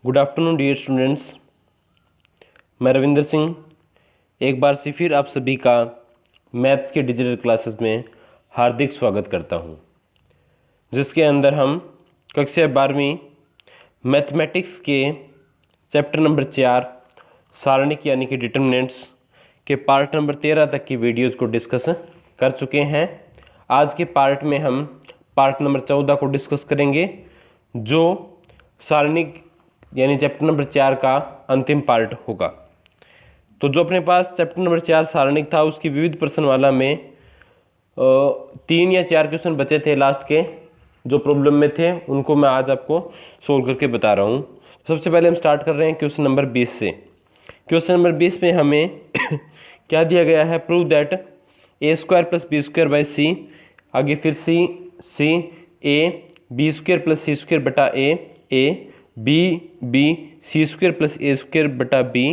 Good afternoon dear students. मैं रविंदर सिंह एक बार से फिर आप सभी का मैथ्स के डिजिटल क्लासेस में हार्दिक स्वागत करता हूं, जिसके अंदर हम कक्षा 12वीं मैथमेटिक्स के चैप्टर नंबर 4 सारणिक यानी कि डिटर्मिनेंट्स के पार्ट नंबर 13 तक की वीडियोज़ को डिस्कस कर चुके हैं। आज के पार्ट में हम पार्ट नंबर 14 को डिस्कस करेंगे, जो सारणिक यानी चैप्टर नंबर 4 का अंतिम पार्ट होगा। तो जो अपने पास चैप्टर नंबर 4 सारणिक था, उसकी विविध प्रश्नमाला में 3 या 4 क्वेश्चन बचे थे लास्ट के, जो प्रॉब्लम में थे, उनको मैं आज आपको सोल्व करके बता रहा हूँ। सबसे पहले हम स्टार्ट कर रहे हैं क्वेश्चन नंबर 20 से। क्वेश्चन नंबर 20 में हमें क्या दिया गया है? Prove that A square plus B square by C, आगे फिर C A B square plus C square बटा A B C square plus A square बटा B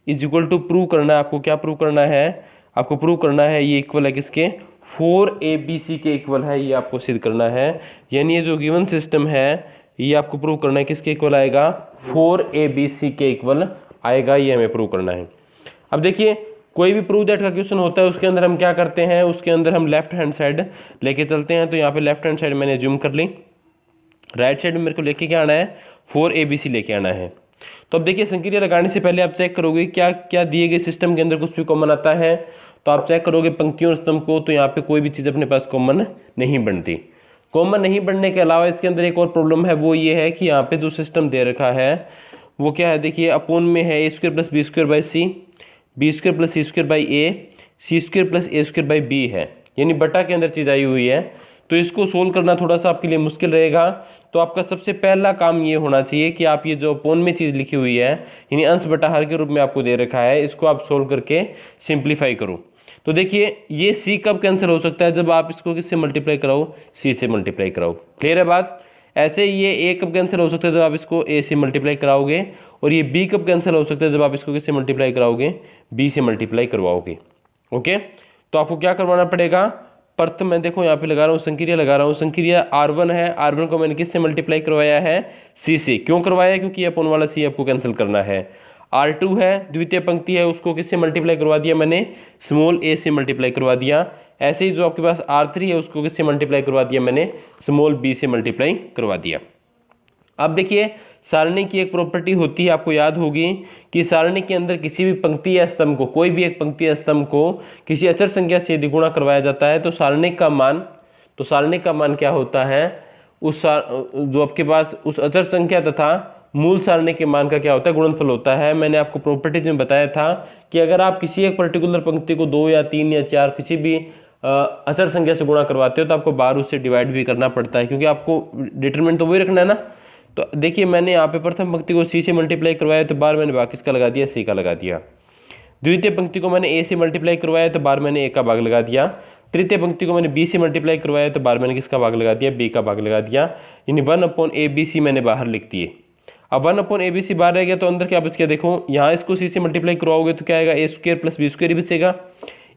is equal to prove करना है। आपको क्या प्रूव करना है? आपको प्रूव करना है ये इक्वल है किसके? 4ABC के इक्वल है, ये आपको सिद्ध करना है। यानी ये जो गिवन सिस्टम है ये आपको प्रूव करना है किसके इक्वल आएगा? 4ABC के इक्वल आएगा, ये हमें प्रूव करना है। अब देखिए, कोई भी प्रूव दैट का क्वेश्चन होता है उसके अंदर हम क्या करते हैं? उसके अंदर हम लेफ्ट हैंड साइड लेके चलते हैं। तो यहाँ पे लेफ्ट हैंड साइड मैंने ज्यूम कर ली, राइट साइड में मेरे को लेके क्या आना है? 4ABC लेके आना है। तो अब देखिए, संक्रिया लगाने से पहले आप चेक करोगे क्या क्या दिए गए सिस्टम के अंदर कुछ भी कॉमन आता है। तो आप चेक करोगे पंक्तियों और स्तंभ को, तो यहाँ पे कोई भी चीज़ अपने पास कॉमन नहीं बनती। कॉमन नहीं बनने के अलावा इसके अंदर एक और प्रॉब्लम है, वो ये है कि यहाँ पे जो सिस्टम दे रखा है वो क्या है? देखिए, अपोन में है A square plus B square by C, B square plus C square by A, C square plus A square by B है, यानी बटा के अंदर चीज़ आई हुई है। तो इसको सोल्व करना थोड़ा सा आपके लिए मुश्किल रहेगा। तो आपका सबसे पहला काम ये होना चाहिए कि आप ये जो अपोन में चीज़ लिखी हुई है, यानी अंश बटा हर के रूप में आपको दे रखा है, इसको आप सोल्व करके सिंप्लीफाई करो। तो देखिए, ये सी कब कैंसिल हो सकता है? जब आप इसको किससे मल्टीप्लाई कराओ? सी से मल्टीप्लाई कराओ। क्लियर है बात? ऐसे ये ए कब कैंसिल हो सकता है? जब आप इसको ए से मल्टीप्लाई कराओगे। और ये बी कब कैंसिल हो सकता है? जब आप इसको किससे मल्टीप्लाई कराओगे? बी से मल्टीप्लाई करवाओगे। ओके, तो आपको क्या करवाना पड़ेगा? प्रथम मैं देखो यहाँ पे लगा रहा हूँ, संक्रिया लगा रहा हूँ। संक्रिया R1 है, R1 को मैंने किससे मल्टीप्लाई करवाया है? C से। क्यों करवाया? क्योंकि अपोन वाला C आपको कैंसिल करना है। R2 है, द्वितीय पंक्ति है, उसको किससे मल्टीप्लाई करवा दिया मैंने? स्मॉल a से मल्टीप्लाई करवा दिया। ऐसे ही जो आपके पास R3 है, उसको किससे मल्टीप्लाई करवा दिया मैंने? स्मॉल b से मल्टीप्लाई करवा दिया। अब देखिए, सारणी की एक प्रॉपर्टी होती है, आपको याद होगी, कि सारणी के अंदर किसी भी पंक्ति या स्तंभ को, कोई भी एक पंक्ति या स्तंभ को किसी अचर संख्या से यदि गुणा करवाया जाता है तो सारणी का मान क्या होता है? जो आपके पास उस अचर संख्या तथा मूल सारणी के मान का क्या होता है? गुणनफल होता है। मैंने आपको प्रॉपर्टीज में बताया था कि अगर आप किसी एक पर्टिकुलर पंक्ति को 2 या 3 या 4 किसी भी अचर संख्या से गुणा करवाते हो तो आपको बार उससे डिवाइड भी करना पड़ता है, क्योंकि आपको डिटरमिनेंट तो वही रखना है ना। तो देखिए, मैंने यहाँ पे प्रथम पंक्ति को सी से मल्टीप्लाई करवाया तो बार मैंने भाग किसका लगा दिया? सी का लगा दिया। द्वितीय पंक्ति को मैंने ए से मल्टीप्लाई करवाया तो बार मैंने ए का भाग लगा दिया। तृतीय पंक्ति को मैंने बी से मल्टीप्लाई करवाया तो बार मैंने किसका भाग लगा दिया? बी का भाग लगा दिया। यानी 1/ABC मैंने बाहर लिख दिए। अब 1/ABC बाहर रह गया तो अंदर क्या बच गया? देखो, यहाँ इसको सी से मल्टीप्लाई करवाओगे तो क्या आएगा? A square plus B square ही बचेगा।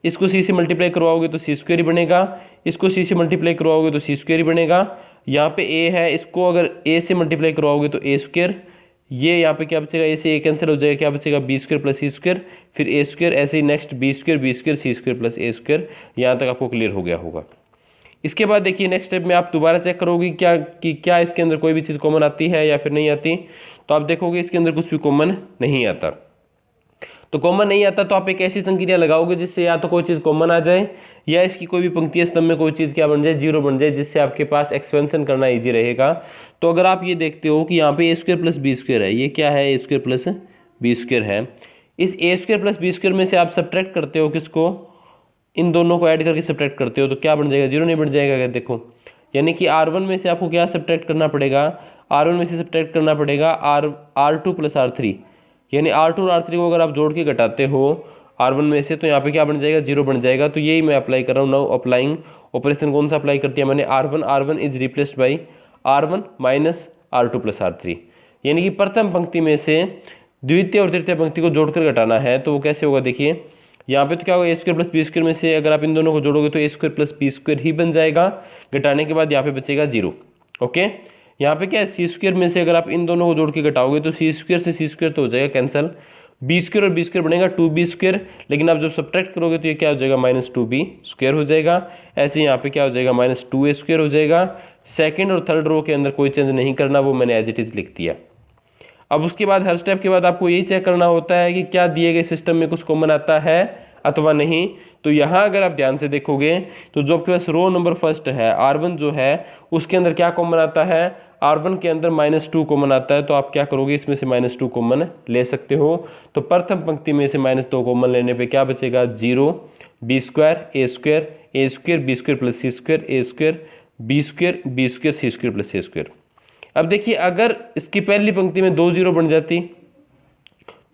इसको सी से मल्टीप्लाई करवाओगे तो सी स्क्वायर ही बनेगा। इसको सी से मल्टीप्लाई करवाओगे तो सी स्क्वायर ही बनेगा। यहाँ पे ए है, इसको अगर ए से मल्टीप्लाई करवाओगे तो ए स्क्वायर। ये यहाँ पे क्या बचेगा? ए से ए कैंसिल हो जाएगा, क्या बचेगा? B square plus C square, फिर ए स्क्वायर, ऐसे ही next B square C square plus A square. यहाँ तक आपको क्लियर हो गया होगा। इसके बाद देखिए, नेक्स्ट स्टेप में आप दोबारा चेक करोगे क्या इसके अंदर कोई भी चीज़ कॉमन आती है या फिर नहीं आती। तो आप देखोगे इसके अंदर कुछ भी कॉमन नहीं आता। तो कॉमन नहीं आता तो आप एक ऐसी संक्रिया लगाओगे जिससे या तो कोई चीज़ कॉमन आ जाए या इसकी कोई भी पंक्ति स्तंभ में कोई चीज़ क्या बन जाए? जीरो बन जाए, जिससे आपके पास एक्सपेंशन करना इजी रहेगा। तो अगर आप ये देखते हो कि यहाँ पे ए स्क्वायर प्लस बी स्क्वायर है, ये क्या है? A square plus B square है। इस ए स्क्वायर प्लस बी स्क्वायर में से आप सब्ट्रैक्ट करते हो किसको? इन दोनों को ऐड करके सब्ट्रैक्ट करते हो तो क्या बन जाएगा? जीरो नहीं बन जाएगा क्या? देखो, यानी कि R1 में से आपको क्या सब्ट्रैक्ट करना पड़ेगा? R1 में से सब्ट्रैक्ट करना पड़ेगा R2 प्लस R3, यानी R2 और R3 को अगर आप जोड़ के घटाते हो R1 में से तो यहाँ पे क्या बन जाएगा? जीरो बन जाएगा। तो यही मैं अप्लाई कर रहा हूँ। नाउ अप्लाइंग ऑपरेशन कौन सा अप्लाई कर दिया मैंने? R1 is replaced by R1 minus R2 plus R3, यानी कि प्रथम पंक्ति में से द्वितीय और तृतीय पंक्ति को जोड़कर घटाना है। तो वो कैसे होगा? देखिए, यहाँ पे तो क्या होगा? ए स्क्वायर प्लस बी स्क्वायर में से अगर आप इन दोनों को जोड़ोगे तो ए स्क्वायर प्लस बी स्क्वायर ही बन जाएगा। घटाने के बाद यहाँ पे बचेगा जीरो। ओके, यहाँ पे क्या है, सी स्क्वायर में से अगर आप इन दोनों को जोड़ के घटाओगे तो सी स्क्वायर से सी स्क्वायर तो हो जाएगा कैंसिल, बी स्क्वायर और बी स्क्वायर बनेगा 2b स्क्वायर, लेकिन आप जब सब्ट्रैक्ट करोगे तो ये क्या हो जाएगा, -2b स्क्वायर हो जाएगा। ऐसे यहाँ पे क्या हो जाएगा, -2a स्क्वायर हो जाएगा। सेकंड और थर्ड रो के अंदर कोई चेंज नहीं करना, वो मैंने एज इट इज लिख दिया। अब उसके बाद हर स्टेप के बाद आपको यही चेक करना होता है कि क्या दिए गए सिस्टम में कुछ कॉमन आता है अथवा नहीं। तो यहाँ अगर आप ध्यान से देखोगे तो जो आपके पास रो नंबर फर्स्ट है R1 जो है उसके अंदर क्या कॉमन आता है, R1 के अंदर -2 कॉमन आता है। तो आप क्या करोगे, इसमें से -2 कॉमन ले सकते हो। तो प्रथम पंक्ति में से -2 कॉमन लेने पे क्या बचेगा, 0 b square a square a square b square plus c square a square b square b square c square plus a square. अब देखिए अगर इसकी पहली पंक्ति में 2 0 बन जाती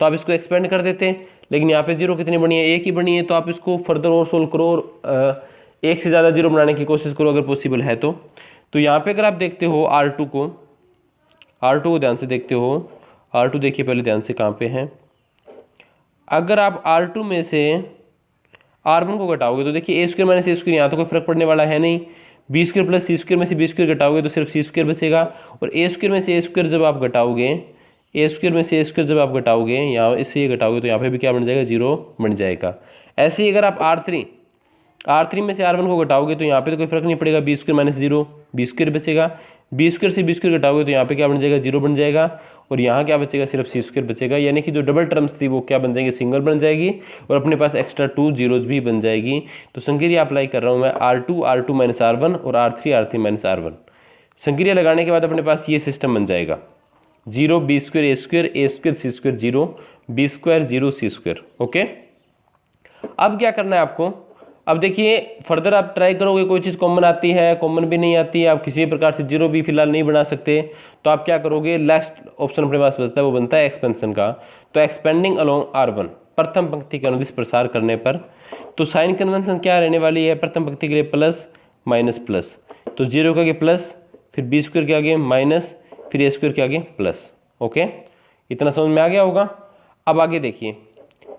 तो आप इसको एक्सपेंड कर देते, लेकिन यहाँ पे 0 कितनी बनी है, एक ही बनी है। तो आप इसको फर्दर और सोल्व करो और एक से ज़्यादा 0 बनाने की कोशिश करो अगर पॉसिबल है तो यहाँ पे अगर आप देखते हो R2 को ध्यान से देखते हो, R2 देखिए पहले ध्यान से कहाँ पे है। अगर आप R2 में से R1 को घटाओगे तो देखिए a square minus a square, यहाँ तो कोई फर्क पड़ने वाला है नहीं। b square plus c square में से b स्क्वायर घटाओगे तो सिर्फ c स्क्वायर बचेगा, और a स्क्वायर में से a स्क्वायर जब आप घटाओगे, a स्क्वायर में से a स्क्वायर जब आप घटाओगे, यहाँ इससे ये घटाओगे तो यहाँ पे भी क्या बन जाएगा, 0 बन जाएगा। ऐसे ही अगर आप R3 में से R1 को घटाओगे तो यहाँ पे तो कोई फर्क नहीं पड़ेगा, b square minus 0 b square बचेगा। b स्क्वायर से b स्क्वायर घटाओगे तो यहाँ पे क्या बन जाएगा, 0 बन जाएगा, और यहाँ क्या बचेगा, सिर्फ c स्क्वायर बचेगा। यानी कि जो डबल टर्म्स थी वो क्या बन जाएंगी, सिंगल बन जाएगी, और अपने पास एक्स्ट्रा 2 जीरोज भी बन जाएगी। तो संक्रिया अप्लाई कर रहा हूँ मैं, R2 माइनस R1 और R3 माइनस R1। संक्रिया लगाने के बाद अपने पास ये सिस्टम बन जाएगा, 0 b square a square c square 0 b square 0 c square. Okay, अब क्या करना है आपको, अब देखिए फर्दर आप ट्राई करोगे, कोई चीज़ कॉमन आती है, कॉमन भी नहीं आती है, आप किसी प्रकार से 0 भी फिलहाल नहीं बना सकते, तो आप क्या करोगे, लास्ट ऑप्शन अपने पास बचता है, वो बनता है एक्सपेंशन का। तो एक्सपेंडिंग अलोंग R1 प्रथम पंक्ति के अनुदिश प्रसार करने पर, तो साइन कन्वेंशन क्या रहने वाली है, प्रथम पंक्ति के लिए प्लस माइनस प्लस, तो 0 के आगे प्लस, फिर b स्क्वायर के आगे माइनस, फिर a स्क्वायर के आगे प्लस। ओके, इतना समझ में आ गया होगा। अब आगे देखिए,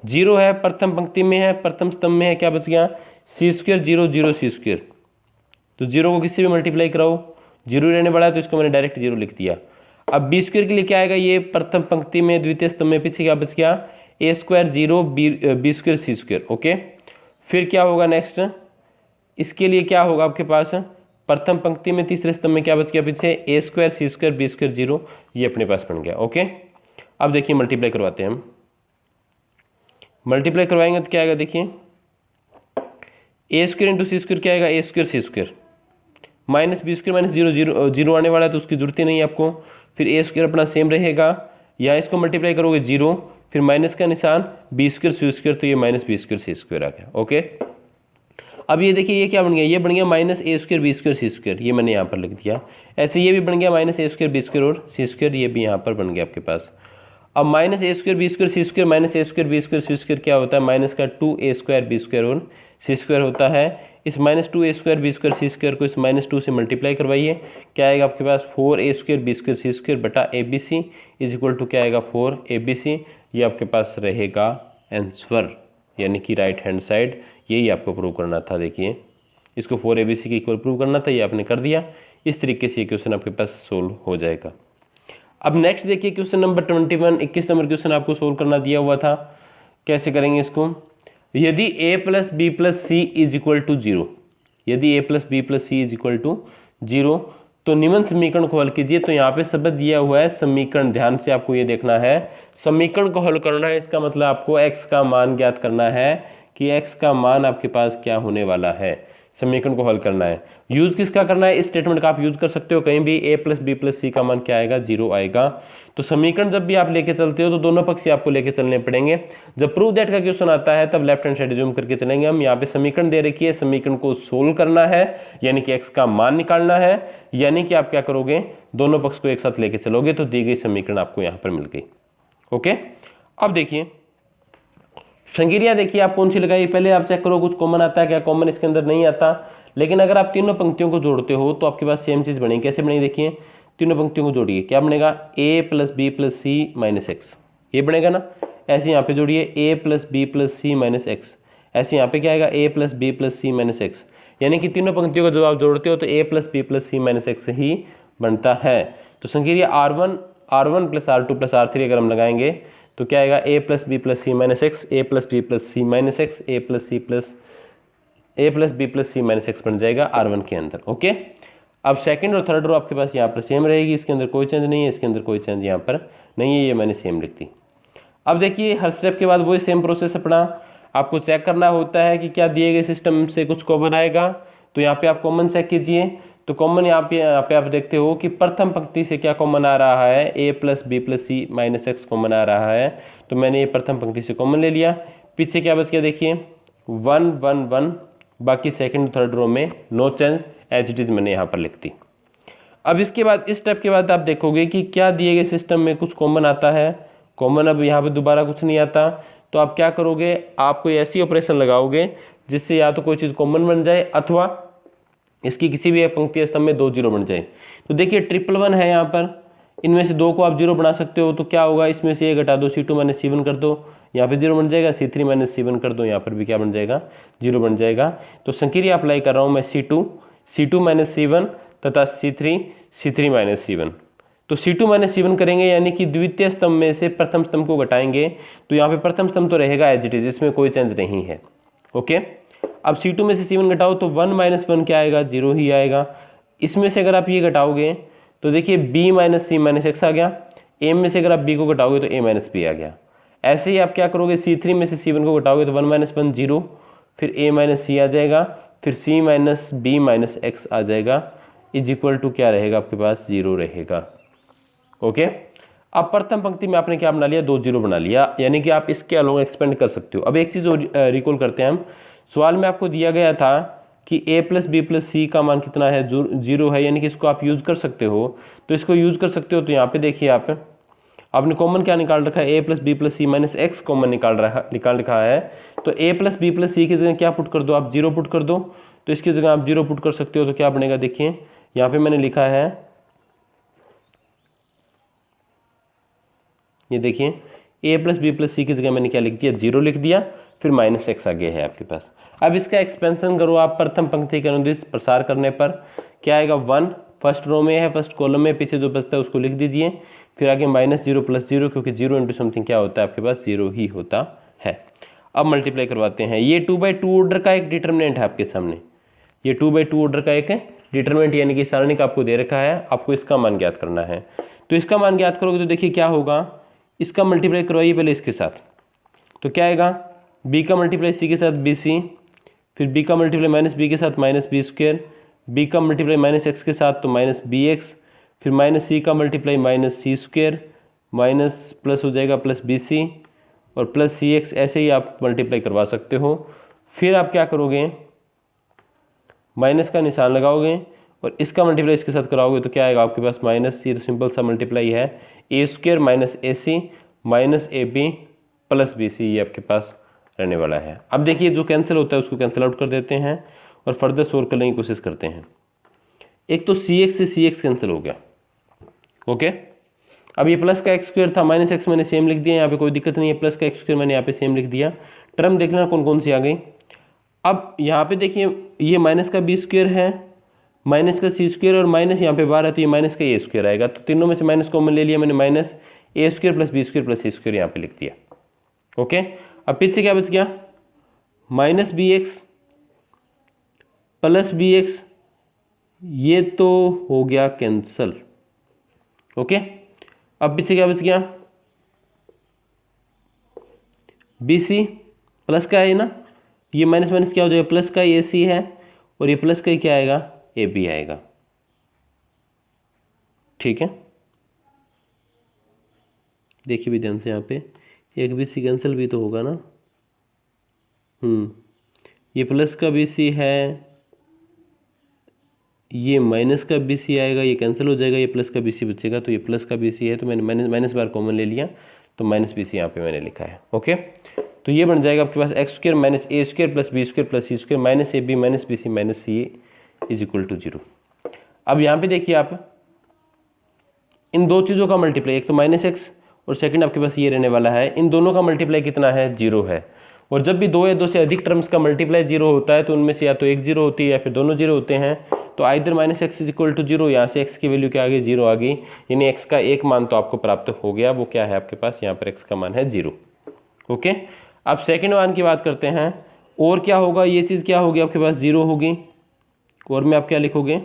0 है, प्रथम पंक्ति में है, प्रथम स्तंभ में है, क्या बच गया, c स्क्वायर 0 0 c स्क्वायर। तो 0 को किससे भी मल्टीप्लाई कराओ, 0 रहने वाला है, तो इसको मैंने डायरेक्ट 0 लिख दिया। अब b स्क्वायर के लिए क्या आएगा, ये प्रथम पंक्ति में द्वितीय स्तंभ में पीछे क्या बच गया, a square 0 b square c square. Okay, फिर क्या होगा नेक्स्ट, इसके लिए क्या होगा आपके पास, प्रथम पंक्ति में तीसरे स्तंभ में क्या बच गया पीछे, a square c square b square 0, ये अपने पास बन गया। ओके, अब देखिए मल्टीप्लाई करवाते हैं हम, मल्टीप्लाई करवाएंगे तो क्या आएगा, देखिए a square into C square क्या आएगा, a square c square, minus b square minus 0 0 आने वाला है तो उसकी जरूरत ही नहीं है आपको। फिर a स्क्वायर अपना सेम रहेगा, या इसको मल्टीप्लाई करोगे 0, फिर माइनस का निशान, b स्क्वायर c स्क्वायर, तो ये minus b square c square आ गया। ओके, अब ये देखिए ये क्या बन गया, ये बन गया minus a square b square c square, ये मैंने यहाँ पर लिख दिया। ऐसे ये भी बन गया minus a square b square और c स्क्वायर, ये भी यहाँ पर बन गया आपके पास। अब minus a square b square c square minus a square b square c square क्या होता है, माइनस का 2a स्क्वायर b स्क्वायर और c स्क्वायर होता है। इस minus 2a square b square c square को इस -2 से मल्टीप्लाई करवाइए, क्या आएगा आपके पास, 4a square b square c square बटा abc इज इक्वल टू क्या आएगा, 4abc। ये आपके पास रहेगा आंसर, यानी कि राइट हैंड साइड, यही आपको प्रूव करना था। देखिए इसको 4abc के इक्वल प्रूव करना था, ये आपने कर दिया। इस तरीके से ये क्वेश्चन आपके पास सोल्व हो जाएगा। अब नेक्स्ट देखिए क्वेश्चन नंबर 21, 21 नंबर क्वेश्चन आपको सोल्व करना दिया हुआ था। कैसे करेंगे इसको, यदि a plus B plus C is equal to 0, यदि a plus B plus C is equal to 0, तो निम्न समीकरण को हल कीजिए। तो यहाँ पे शब्द दिया हुआ है समीकरण, ध्यान से आपको ये देखना है, समीकरण को हल करना है, इसका मतलब आपको x का मान ज्ञात करना है कि x का मान आपके पास क्या होने वाला है, समीकरण को हल करना है। यूज किसका करना है, इस स्टेटमेंट का आप यूज कर सकते हो कहीं भी, a plus B plus C का मान क्या आएगा, 0 आएगा। तो समीकरण जब भी आप लेके चलते हो तो दोनों पक्ष आपको लेके चलने पड़ेंगे। जब प्रूव दैट का क्वेश्चन आता है तब लेफ्ट हैंड साइड जूम करके चलेंगे हम। यहाँ पे समीकरण दे रखी है, समीकरण को सोल्व करना है, यानी कि x का मान निकालना है, यानी कि आप क्या करोगे, दोनों पक्ष को एक साथ लेके चलोगे तो दी गई समीकरण आपको यहाँ पर मिल गई। ओके, अब देखिए संक्रिया देखिए आप कौन सी लगाई, पहले आप चेक करो कुछ कॉमन आता है क्या, कॉमन इसके अंदर नहीं आता। लेकिन अगर आप तीनों पंक्तियों को जोड़ते हो तो आपके पास सेम चीज़ बनेगी। कैसे बनेगी, देखिए तीनों पंक्तियों को जोड़िए, क्या बनेगा, a plus B plus C minus X, ये बनेगा ना। ऐसे यहाँ पे जोड़िए a plus B plus C minus X, ऐसे यहाँ पे क्या आएगा, a plus B plus C minus X, यानी कि तीनों पंक्तियों को जब आप जोड़ते हो तो a plus B plus C minus X ही बनता है। तो संकीर्ण R1 plus R2 plus R3 अगर हम लगाएंगे तो क्या आएगा, a plus B plus C minus X, A plus B plus C minus X, A plus B plus C minus X बन जाएगा R1 के अंदर। ओके, अब सेकंड और थर्ड रो आपके पास यहाँ पर सेम रहेगी, इसके अंदर कोई चेंज नहीं है, इसके अंदर कोई चेंज यहाँ पर नहीं है, ये मैंने सेम लिख दी। अब देखिए हर स्टेप के बाद वही सेम प्रोसेस अपना आपको चेक करना होता है कि क्या दिए गए सिस्टम से कुछ कॉमन आएगा। तो यहाँ पे आप कॉमन चेक कीजिए। तो कॉमन यहाँ पे आप देखते हो कि प्रथम पंक्ति से क्या कॉमन आ रहा है, a plus B plus C minus X common आ रहा है। तो मैंने ये प्रथम पंक्ति से कॉमन ले लिया। पीछे क्या बच गया देखिए 1 1 1, बाकी सेकंड थर्ड रो में no change, as it is मैंने यहाँ पर लिख दी। अब इसके बाद इस स्टेप के बाद आप देखोगे कि क्या दिए गए सिस्टम में कुछ कॉमन आता है। कॉमन अब यहाँ पे दोबारा कुछ नहीं आता। तो आप क्या करोगे, आप कोई ऐसी ऑपरेशन लगाओगे जिससे या तो कोई चीज़ कॉमन बन जाए अथवा इसकी किसी भी एक पंक्ति स्तंभ में 2 जीरो बन जाए। तो देखिए 111 है यहाँ पर, इनमें से 2 को आप जीरो बना सकते हो। तो क्या होगा, इसमें से ये घटा दो, C2 माइनस C1 कर दो, यहाँ पे जीरो बन जाएगा। C3 माइनस C1 कर दो, यहाँ पर भी क्या बन जाएगा, जीरो बन जाएगा। तो संकीर्ण अप्लाई कर रहा हूँ मैं C2 माइनस C1 तथा C3 माइनस C1। तो C2 माइनस C1 करेंगे यानी कि द्वितीय स्तंभ में से प्रथम स्तंभ को घटाएंगे। तो यहाँ पे प्रथम स्तंभ तो रहेगा एज इट इज, इसमें कोई चेंज नहीं है। ओके, अब C2 में से C1 घटाओ तो 1 माइनस 1 क्या आएगा, 0 ही आएगा। इसमें से अगर आप ये घटाओगे तो देखिए B minus C minus X आ गया। A में से अगर आप B को घटाओगे तो A माइनस B आ गया। ऐसे ही आप क्या करोगे, C3 में से C1 को घटाओगे तो 1 माइनस 1 0, फिर A माइनस C आ जाएगा, फिर C minus B minus X आ जाएगा, इज इक्वल टू क्या रहेगा आपके पास, 0 रहेगा। ओके, अब प्रथम पंक्ति में आपने क्या बना लिया, 2 जीरो बना लिया, यानी कि आप इसके अलोंग एक्सपेंड कर सकते हो। अब एक चीज़ रिकॉल करते हैं हम, सवाल में आपको दिया गया था कि a plus B plus C का मान कितना है, 0 है, यानी कि इसको आप यूज़ कर सकते हो। तो इसको यूज़ कर सकते हो। तो यहाँ पे देखिए आपने कॉमन क्या निकाल रखा है, a plus B plus C minus X common निकाल रखा है। तो a plus B plus C की जगह क्या पुट कर दो, आप 0 पुट कर दो। तो इसकी जगह आप 0 पुट कर सकते हो। तो क्या बनेगा, देखिए यहाँ पे मैंने लिखा है, ये देखिए a plus B plus C की जगह मैंने क्या लिख दिया, 0 लिख दिया, फिर माइनस एक्स आ गया है आपके पास। अब इसका एक्सपेंशन करो आप प्रथम पंक्ति के अनुदिश प्रसार करने पर, क्या आएगा, 1 फर्स्ट रो में है, फर्स्ट कॉलम में, पीछे जो बचता है उसको लिख दीजिए, फिर आगे माइनस 0 प्लस 0, क्योंकि 0 इंटू समथिंग क्या होता है आपके पास, 0 ही होता है। अब मल्टीप्लाई करवाते हैं। ये 2/2 ऑर्डर का एक डिटर्मिनेंट है आपके सामने, ये 2/2 ऑर्डर का एक डिटर्मिनेंट यानी कि सारणिक आपको दे रखा है, आपको इसका मान ज्ञात करना है। तो इसका मान ज्ञात करोगे तो देखिए क्या होगा, इसका मल्टीप्लाई करवाइए पहले इसके साथ। तो क्या आएगा, b का मल्टीप्लाई c के साथ bc, फिर b का मल्टीप्लाई माइनस b के साथ माइनस बी स्क्वायर, b का मल्टीप्लाई माइनस x के साथ तो माइनस bx, फिर माइनस c का multiply minus c square, minus plus हो जाएगा प्लस bc और प्लस cx, ऐसे ही आप मल्टीप्लाई करवा सकते हो। फिर आप क्या करोगे, माइनस का निशान लगाओगे और इसका मल्टीप्लाई इसके साथ कराओगे तो क्या आएगा आपके पास, माइनस, ये तो सिंपल सा मल्टीप्लाई है, A square minus A C minus A B plus B C, ये आपके पास रहने वाला है। अब देखिए जो कैंसिल होता है उसको कैंसिल आउट कर देते हैं और फर्दर सोल्व करने की कोशिश करते हैं। एक तो सी एक्स से सी एक्स कैंसिल हो गया। ओके, अब ये प्लस का एक्स स्क्वायर था, माइनस एक्स मैंने सेम लिख दिया, यहाँ पे कोई दिक्कत नहीं है, प्लस का एक्स स्क्वायर मैंने यहाँ पे सेम लिख दिया। टर्म देख लेना कौन कौन सी आ गई। अब यहाँ पे देखिए ये माइनस का बी स्क्वायर है, माइनस का सी स्क्वायर और माइनस यहाँ पे बार है तो ये माइनस का ए स्क्वायर आएगा। तो तीनों में से माइनस कॉमन ले लिया मैंने, minus A square plus B square plus C square यहाँ पे लिख दिया। ओके, अब पीछे क्या बच गया, minus B X plus B X, ये तो हो गया कैंसल। ओके, अब पीछे क्या बच गया, बी सी प्लस का है ना, ये माइनस माइनस क्या हो जाएगा, प्लस का ए सी है और ये प्लस का ही क्या आएगा, ए बी आएगा। ठीक है, देखिए भी ध्यान से, यहाँ पे एक बी सी कैंसिल भी तो होगा ना। ये प्लस का बी सी है, ये माइनस का बी सी आएगा, ये कैंसिल हो जाएगा, ये प्लस का बी सी बचेगा। तो ये प्लस का बी सी है तो मैंने माइनस बार कॉमन ले लिया तो माइनस बी सी यहाँ पे मैंने लिखा है। ओके, तो ये बन जाएगा आपके पास X square minus A square plus B square plus C square minus A B minus B C minus C is equal to 0। अब यहाँ पे देखिए आप इन दो चीज़ों का मल्टीप्लाई, एक तो माइनस एक्स और सेकंड आपके पास ये रहने वाला है, इन दोनों का मल्टीप्लाई कितना है, 0 है। और जब भी 2 या 2 से अधिक टर्म्स का मल्टीप्लाई 0 होता है तो उनमें से या तो एक 0 होती है या फिर दोनों 0 होते हैं। तो either minus X is equal to zero, यहाँ से एक्स की वैल्यू क्या आ गई, जीरो आ गई, यानी एक्स का एक मान तो आपको प्राप्त हो गया, वो क्या है आपके पास, यहाँ पर एक्स का मान है जीरो। ओके, अब सेकेंड वन की बात करते हैं, और क्या होगा, ये चीज़ क्या होगी आपके पास, जीरो होगी, और में आप क्या लिखोगे,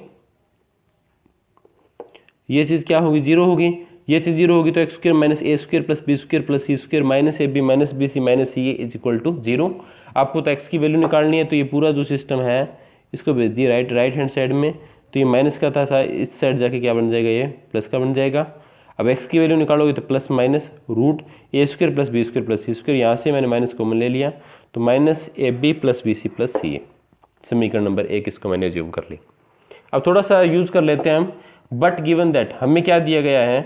ये चीज़ क्या होगी, जीरो होगी, ये चीज़ जीरो होगी, तो X square minus A square plus B square plus C square minus A B minus B C minus C A is equal to zero. आपको तो एक्स की वैल्यू निकालनी है, तो ये पूरा जो सिस्टम है इसको भेज दिए राइट हैंड साइड में, तो ये माइनस का था, इस साइड जाके क्या बन जाएगा, ये प्लस का बन जाएगा। अब एक्स की वैल्यू निकालोगे तो plus minus root A square plus B square plus C square, यहाँ से मैंने माइनस कॉमन ले लिया, तो minus A B plus B C plus C A, समीकरण नंबर 1 इसको मैंने ज्यूम कर ली। अब थोड़ा सा यूज कर लेते हैं हम, बट गिवन दैट हमें क्या दिया गया है,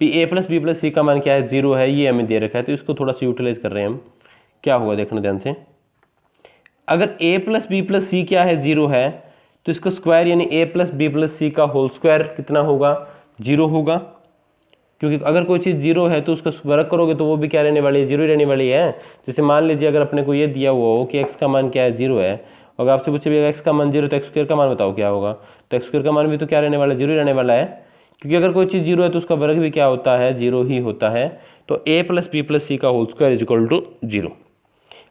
P A plus B plus C का मान क्या है, जीरो है, ये हमें दे रखा है, तो इसको थोड़ा सा यूटिलाइज कर रहे हैं हम। क्या होगा देखना ध्यान से, अगर ए प्लस बी प्लस सी क्या है, जीरो है, तो इसका स्क्वायर यानी ए प्लस बी प्लस सी का होल स्क्वायर कितना होगा, जीरो होगा, क्योंकि अगर कोई चीज़ जीरो है तो उसका वर्ग करोगे तो वो भी क्या रहने वाली है, जीरो ही रहने वाली है। जैसे मान लीजिए अगर अपने को ये दिया हुआ हो कि एक्स का मान क्या है, जीरो है, अगर आपसे पूछे भी एक्स का मान जीरो तो एक्स स्क्वायर का मान बताओ क्या होगा, तो एक्स स्क्वायर का मान भी तो क्या रहने वाला है, जीरो रहने वाला है, क्योंकि अगर कोई चीज़ जीरो है तो उसका वर्ग भी क्या होता है, जीरो ही होता है। तो A plus B plus C का whole square is equal to zero.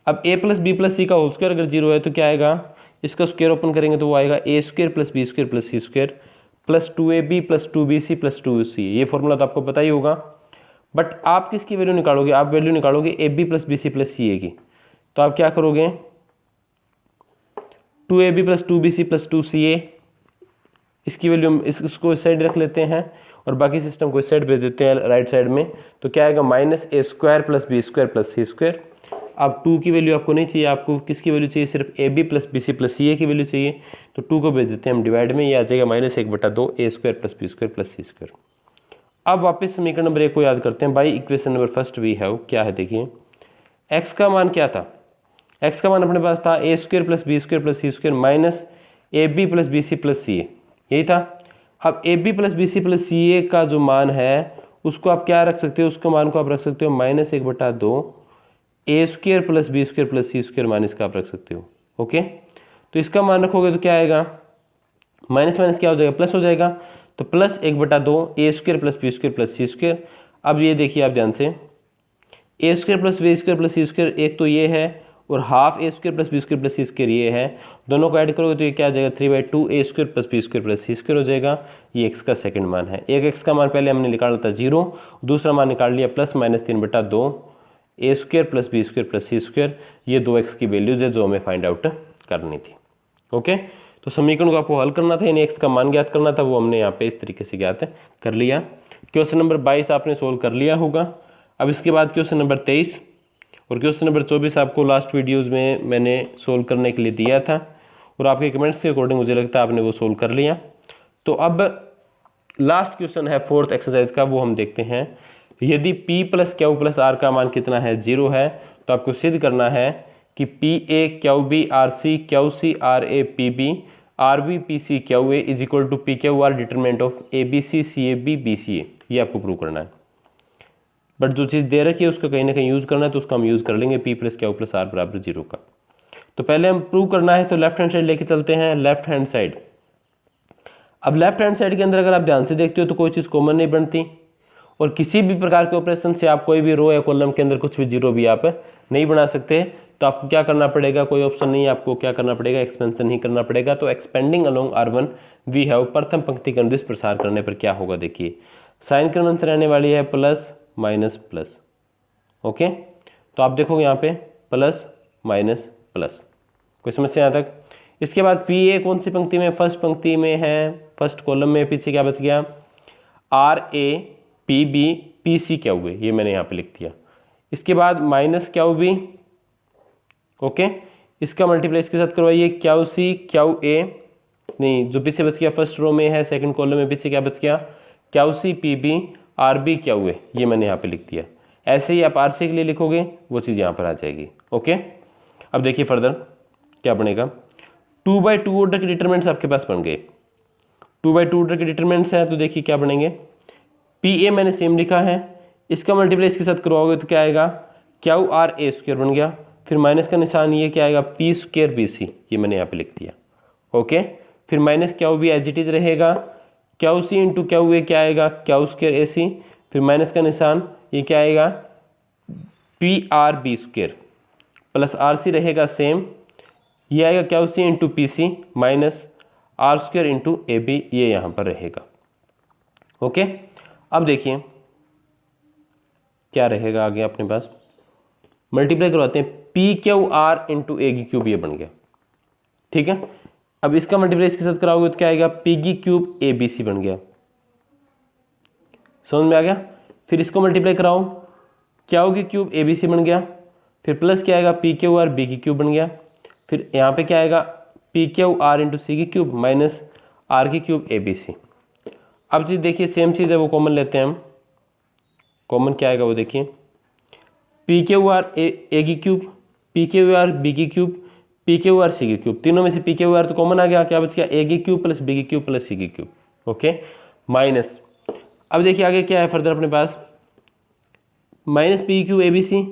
अब A plus B plus C का होल स्क्वायर अगर जीरो है तो क्या आएगा, इसका स्क्वायर ओपन करेंगे तो वो आएगा A square plus B square plus C square plus 2ab plus 2bc plus 2c, ये फॉर्मूला तो आपको पता ही होगा। बट आप किसकी वैल्यू निकालोगे, आप वैल्यू निकालोगे A B plus B C plus C A की, तो आप क्या करोगे, 2ab plus 2bc plus 2ca, इसकी वैल्यू इसको इस साइड रख लेते हैं और बाकी सिस्टम को इस साइड भेज देते हैं राइट साइड में, तो क्या आएगा minus A square plus B square plus C square. अब 2 की वैल्यू आपको नहीं चाहिए, आपको किसकी वैल्यू चाहिए, सिर्फ A B plus B C plus C A की वैल्यू चाहिए, तो 2 को भेज देते हैं हम डिवाइड में, ये आ जाएगा -1/2 A square plus B square plus C square. अब वापस समीकरण नंबर 1 को याद करते हैं, by equation number first we have, क्या है देखिए, एक्स का मान क्या था, एक्स का मान अपने पास था A square plus B square plus C square minus A B plus B C plus C A, यही था। अब A B plus B C plus C A का जो मान है उसको आप क्या रख सकते हो, उसको मान को आप रख सकते हो -1/2 A square plus B square plus C square minus का आप रख सकते हो। ओके, तो इसका मान रखोगे तो क्या आएगा, माइनस माइनस क्या हो जाएगा, प्लस हो जाएगा, तो plus 1/2 A square plus B square plus C square. अब ये देखिए आप ध्यान से, A square plus B square plus C square एक तो ये है और half A square plus B square plus C square ये है, दोनों को ऐड करोगे तो ये क्या आ जाएगा 3/2 A square plus B square plus C square हो जाएगा। ये एक्स का सेकंड मान है। एक एक्स का मान पहले हमने निकाला था 0, दूसरा मान निकाल लिया plus minus 3/2 A square plus B square plus C square. ये 2x की वैल्यूज है जो हमें फाइंड आउट करनी थी। ओके, तो समीकरण को आपको हल करना था, यानी एक्स का मान ज्ञात करना था, वो हमने यहाँ पे इस तरीके से ज्ञात कर लिया। क्वेश्चन नंबर 22 आपने सोल्व कर लिया होगा। अब इसके बाद क्वेश्चन नंबर 23 और क्वेश्चन नंबर 24 आपको लास्ट वीडियोस में मैंने सोल्व करने के लिए दिया था और आपके कमेंट्स के अकॉर्डिंग मुझे लगता है आपने वो सोल्व कर लिया। तो अब लास्ट क्वेश्चन है फोर्थ एक्सरसाइज का, वो हम देखते हैं। यदि P plus Q plus R का मान कितना है, 0 है, तो आपको सिद्ध करना है कि P A Q B R C Q C R A P B R B P C Q A is equal to P Q R determinant of A B C C A B B C A. ये आपको prove करना है। But जो चीज़ दे रखी है उसको कहीं ना कहीं यूज़ करना है, तो उसको हम यूज़ कर लेंगे P plus Q plus R बराबर 0 का। तो पहले हम प्रूव करना है, तो लेफ्ट हैंड साइड लेके चलते हैं। लेफ्ट हैंड साइड, अब लेफ्ट हैंड साइड के अंदर अगर आप ध्यान से देखते हो तो कोई चीज़ कॉमन नहीं बनती और किसी भी प्रकार के ऑपरेशन से आप कोई भी रो या कॉलम के अंदर कुछ भी जीरो भी आप नहीं बना सकते। तो आपको क्या करना पड़ेगा, कोई ऑप्शन नहीं है, आपको क्या करना पड़ेगा, एक्सपेंशन ही करना पड़ेगा। तो expanding along R1 we have, प्रथम पंक्ति के अनुदिश प्रसार करने पर क्या होगा, देखिए साइन कन्वेंशन रहने वाली है प्लस माइनस प्लस। ओके, तो आप देखोगे यहाँ पे प्लस माइनस प्लस, कोई समस्या यहाँ तक। इसके बाद पी ए कौन सी पंक्ति में, फर्स्ट पंक्ति में है, फर्स्ट कॉलम में। पीछे क्या बच गया, R A P B P C Q B, ये मैंने यहाँ पे लिख दिया। इसके बाद माइनस क्यू बी, ओके, इसका मल्टीप्लाई इसके साथ करवाइए, क्यू सी क्यू ए, नहीं जो पीछे बच गया फर्स्ट रो में है, सेकंड कॉलम में पीछे क्या बच गया, Q C P B R B Q A, ये मैंने यहाँ पे लिख दिया। ऐसे ही आप आर सी के लिए लिखोगे वो चीज़ यहाँ पर आ जाएगी। ओके, अब देखिए फर्दर क्या बनेगा, 2/2 ऑर्डर के डिटरमिनेंट्स आपके पास बन गए। 2/2 ऑर्डर के डिटरमिनेंट्स हैं, तो देखिए क्या बनेंगे, पी ए मैंने सेम लिखा है, इसका मल्टीप्लाई इसके साथ करवाओगे तो क्या आएगा, क्यू आर ए स्क्वायर बन गया, फिर माइनस का निशान, ये क्या आएगा, पी स्क्वायर बी सी, ये मैंने यहाँ पे लिख दिया। ओके, फिर minus Q B as it is रहेगा, Q C into Q A क्या आएगा, क्यू स्क्वायर ए सी, फिर माइनस का निशान, ये क्या आएगा P R B square plus R C रहेगा सेम, ये आएगा Q C into P C minus R square into A B, ये यहाँ पर रहेगा। ओके, अब देखिए क्या रहेगा आगे अपने पास, मल्टीप्लाई करवाते हैं, पी क्यू आर इंटू ए की क्यूब, ये बन गया। ठीक है, अब इसका मल्टीप्लाई इसके साथ कराओगे तो क्या आएगा, पी की क्यूब ए बी सी बन गया। समझ में आ गया। फिर इसको मल्टीप्लाई कराओ, क्यू की क्यूब ए बी सी बन गया, फिर प्लस क्या आएगा पी क्यू आर बी की क्यूब बन गया, फिर यहाँ पे क्या आएगा पी क्यू आर इंटू सी की क्यूब माइनस आर की क्यूब ए बी सी। अब चीज़ देखिए सेम चीज़ है, वो कॉमन लेते हैं हम, कॉमन क्या आएगा वो देखिए, पी क्यू आर ए की cube, P Q R B की cube, P Q R C की क्यूब, तीनों में से पी क्यू आर तो कॉमन आ गया, क्या बच गया ए की क्यूब प्लस बी की क्यूब प्लस सी की क्यूब। ओके, माइनस, अब देखिए आगे क्या है फर्दर अपने पास, minus P Q A B C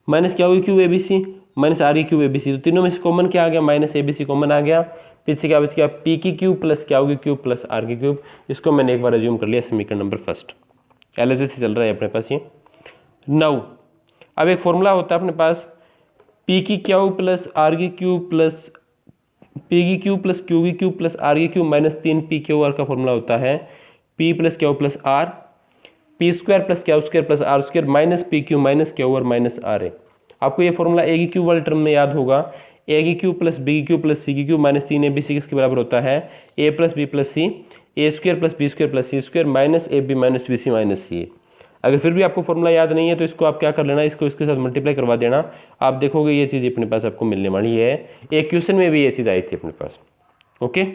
minus Q Q A B C minus R Q A B C, तो तीनों में से कॉमन क्या आ गया, minus A B C common आ गया, पीछे क्या बच गया पी की क्यूब प्लस क्यू की क्यूब प्लस आर की क्यूब। इसको मैंने एक बार एज्यूम कर लिया समीकरण नंबर फर्स्ट, एलएचएस से चल रहा है अपने पास ये। नाउ अब एक फॉर्मूला होता है अपने पास, पी की क्यू प्लस आर की क्यूब प्लस पी की क्यूब प्लस क्यू की क्यूब प्लस आर की cube minus 3 P Q R का फॉर्मूला होता है P plus Q plus R, P square plus Q square plus R square minus P Q minus Q R minus R है। आपको ये formula ए की cube वाले term में याद होगा, ए की क्यूब प्लस बी की क्यूब प्लस सी की cube minus 3 A B C किसके बराबर होता है, A plus B plus C, A square plus B square plus C square minus A B minus B C minus C. अगर फिर भी आपको फॉर्मूला याद नहीं है तो इसको आप क्या कर लेना, इसको इसके साथ मल्टीप्लाई करवा देना, आप देखोगे ये चीज़ अपने पास आपको मिलने वाली है। एक क्वेश्चन में भी ये चीज़ आई थी अपने पास। ओके,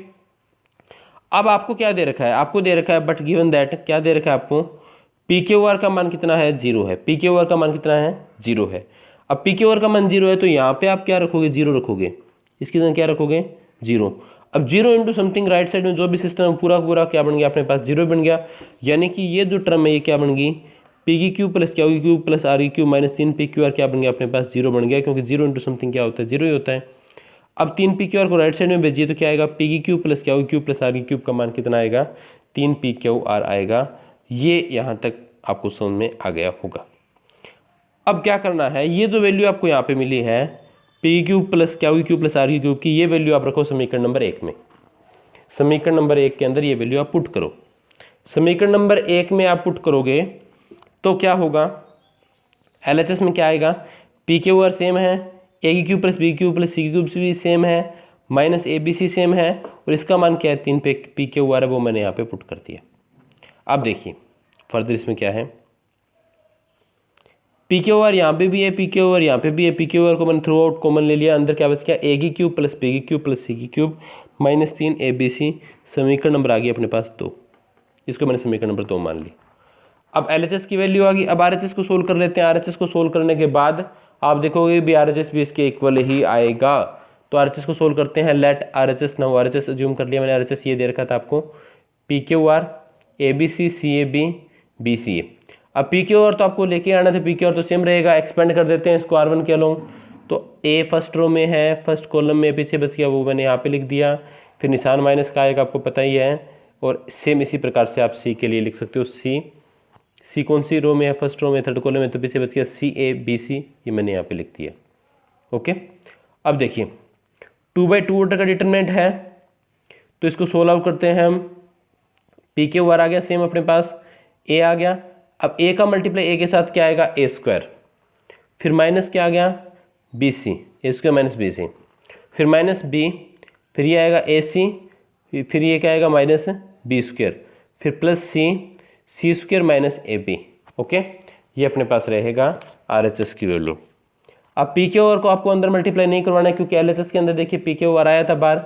अब आपको क्या दे रखा है, आपको दे रखा है बट गिवन दैट, क्या दे रखा है आपको, पी क्यू आर का मान कितना है, 0 है, पी क्यू आर का मान कितना है 0 है। अब पी क्यू आर का मान 0 है तो यहाँ पे आप क्या रखोगे, 0 रखोगे, इसकी जगह क्या रखोगे 0। अब 0 इंटू समथिंग राइट साइड में जो भी सिस्टम है पूरा पूरा क्या बन गया अपने पास 0 बन गया, यानी कि ये जो टर्म है ये क्या बन गई, पी की क्यूब प्लस क्यू की क्यूब प्लस आर की cube minus 3 P Q are क्या बन गया अपने पास 0 बन गया, क्योंकि 0 इंटू समथिंग क्या होता है 0 ही होता है। अब 3 पी क्यू आर को राइट साइड में भेजिए तो क्या आएगा, पी की क्यूब प्लस क्यू की क्यूब प्लस आर की क्यूब का मान कितना आएगा, 3 पी क्यू आर आएगा। ये यहाँ तक आपको समझ में आ गया होगा। अब क्या करना है, ये जो वैल्यू आपको यहाँ पे मिली है P cube plus Q cube plus R की क्यूब की, ये वैल्यू आप रखो समीकरण नंबर 1 में, समीकरण नंबर 1 के अंदर ये वैल्यू आप पुट करो। समीकरण नंबर 1 में आप पुट करोगे तो क्या होगा, एलएचएस में क्या आएगा, पी क्यू आर सेम है, ए की cube plus B cube plus C की क्यूब भी सेम है, minus A B C same है, और इसका मान क्या है 3 पे पी क्यू आर है, वो मैंने यहाँ पे पुट कर दिया। अब देखिए फर्दर इसमें क्या है, पी क्यू आर यहाँ पे भी है, पी क्यू आर यहाँ पे भी है, पी क्यू आर को मैंने थ्रू आउट कॉमन ले लिया, अंदर क्या बच गया ए की क्यूब प्लस बी की क्यूब प्लस सी की cube minus 3 A B C, समीकरण नंबर आ गया अपने पास 2, इसको मैंने समीकरण नंबर 2 मान ली। अब एलएचएस की वैल्यू आ गई, अब आरएचएस को सोल्व कर लेते हैं। आरएचएस को सोल्व करने के बाद आप देखोगे भी आरएचएस भी इसके इक्वल ही आएगा, तो आरएचएस को सोल्व करते हैं। Let RHS now, RHS assume कर लिया मैंने, आरएचएस ये दे रखा था आपको P Q R A B C C A B B C A. अब पी क्यू आर तो आपको लेके आना था, पी क्यू आर तो सेम रहेगा, एक्सपेंड कर देते हैं इसको R1 के अलोंग, तो ए फर्स्ट रो में है, फर्स्ट कॉलम में पीछे बच गया वो मैंने यहाँ पे लिख दिया, फिर निशान माइनस का आएगा आपको पता ही है, और सेम इसी प्रकार से आप सी के लिए लिख सकते हो, सी कौन सी रो में है, फर्स्ट रो में थर्ड कॉलम में, तो पीछे बच गया सी ए बी सी, ये मैंने यहाँ पे लिख दिया। ओके, अब देखिए 2/2 ऑर्डर का डिटरमिनेंट है तो इसको सोल्व आउट करते हैं हम। पी क्यू आर आ गया सेम अपने पास, ए आ गया, अब ए का मल्टीप्लाई ए के साथ क्या आएगा ए स्क्वायर, फिर माइनस क्या आ गया B C, A square minus B सी, फिर माइनस बी, फिर ये आएगा ए सी, फिर ये क्या आएगा माइनस बी स्क्वायर, फिर plus C square minus A B. Okay, ये अपने पास रहेगा आरएचएस की वैल्यू। अब पी क्यू आर को आपको अंदर मल्टीप्लाई नहीं करवाना है, क्योंकि एलएचएस के अंदर देखिए पी क्यू आर आया था बाहर,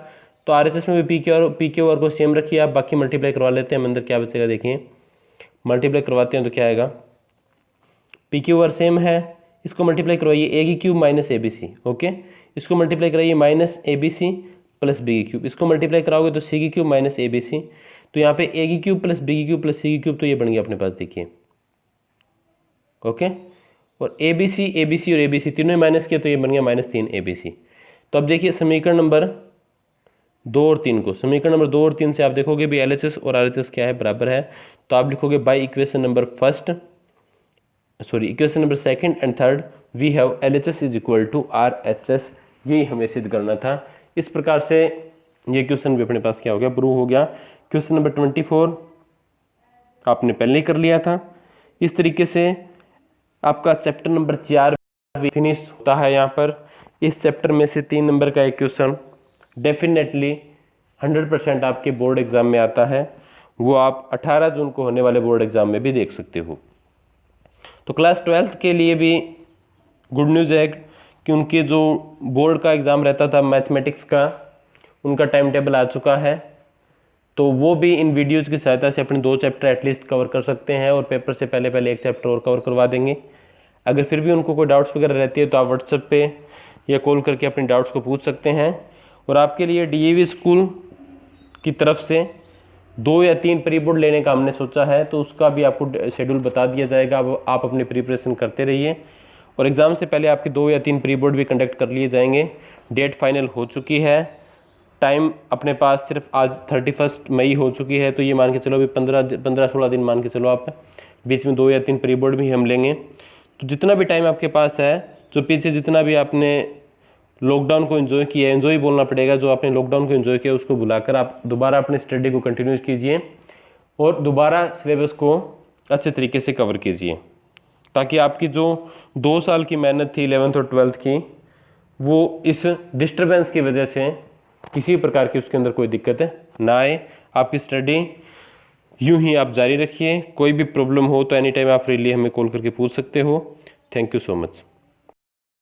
तो आरएचएस में भी पी क्यू आर को सेम रखिए आप, बाकी मल्टीप्लाई करवा लेते हैं हम, अंदर क्या बचेगा देखिए, मल्टीप्लाई करवाते हैं तो क्या आएगा, पी क्यू आर सेम है, इसको मल्टीप्लाई करवाइए ए की cube minus A B C. Okay, इसको मल्टीप्लाई कराइए minus A B C plus B की क्यूब, इसको मल्टीप्लाई कराओगे तो सी की cube minus A B C, तो यहाँ पे ए की क्यूब प्लस बी की क्यूब प्लस सी की क्यूब, तो ये बन गया अपने पास देखिए। ओके, और ए बी सी और ए बी सी तीनों माइनस किया तो ये बन गया माइनस 3 ए बी सी। तो अब देखिए समीकरण नंबर 2 और 3 को, समीकरण नंबर 2 और 3 से आप देखोगे भी LHS और RHS क्या है, बराबर है। तो आप लिखोगे by equation number second and third we have LHS is equal to RHS। यही हमें सिद्ध करना था। इस प्रकार से ये क्वेश्चन भी अपने पास क्या हो गया, प्रूव हो गया। क्वेश्चन नंबर 24 आपने पहले ही कर लिया था। इस तरीके से आपका चैप्टर नंबर 4 भी फिनिश होता है। यहाँ पर इस चैप्टर में से 3 नंबर का एक क्वेश्चन डेफिनेटली 100% आपके बोर्ड एग्जाम में आता है। वो आप 18 जून को होने वाले बोर्ड एग्जाम में भी देख सकते हो। तो क्लास 12th के लिए भी गुड न्यूज़ है कि उनके जो बोर्ड का एग्ज़ाम रहता था मैथमेटिक्स का, उनका टाइम टेबल आ चुका है। तो वो भी इन वीडियोज़ की सहायता से अपने 2 चैप्टर एटलीस्ट कवर कर सकते हैं और पेपर से पहले पहले 1 चैप्टर और कवर करवा देंगे। अगर फिर भी उनको कोई डाउट्स वगैरह रहती है तो आप व्हाट्सएप पे या कॉल करके अपने डाउट्स को पूछ सकते हैं। और आपके लिए DAV स्कूल की तरफ से 2 या 3 प्री बोर्ड लेने का हमने सोचा है, तो उसका भी आपको शेड्यूल बता दिया जाएगा। अब आप अपनी प्रिपरेशन करते रहिए और एग्ज़ाम से पहले आपके 2 या 3 प्री बोर्ड भी कंडक्ट कर लिए जाएंगे। डेट फाइनल हो चुकी है, टाइम अपने पास सिर्फ आज 31 मई हो चुकी है। तो ये मान के चलो अभी 15-16 दिन मान के चलो आप, बीच में 2 या 3 प्री बोर्ड भी हम लेंगे। तो जितना भी टाइम आपके पास है, जो पीछे जितना भी आपने लॉकडाउन को एंजॉय किया है, एंजॉय बोलना पड़ेगा, जो आपने लॉकडाउन को एंजॉय किया उसको भुलाकर आप दोबारा अपने स्टडी को कंटिन्यू कीजिए और दोबारा सिलेबस को अच्छे तरीके से कवर कीजिए, ताकि आपकी जो 2 साल की मेहनत थी 11th और 12th की, वो इस डिस्टर्बेंस की वजह से किसी प्रकार की उसके अंदर कोई दिक्कत ना आए। आपकी स्टडी यूं ही आप जारी रखिए। कोई भी प्रॉब्लम हो तो एनी टाइम आप फ्रीली हमें कॉल करके पूछ सकते हो। Thank you so much.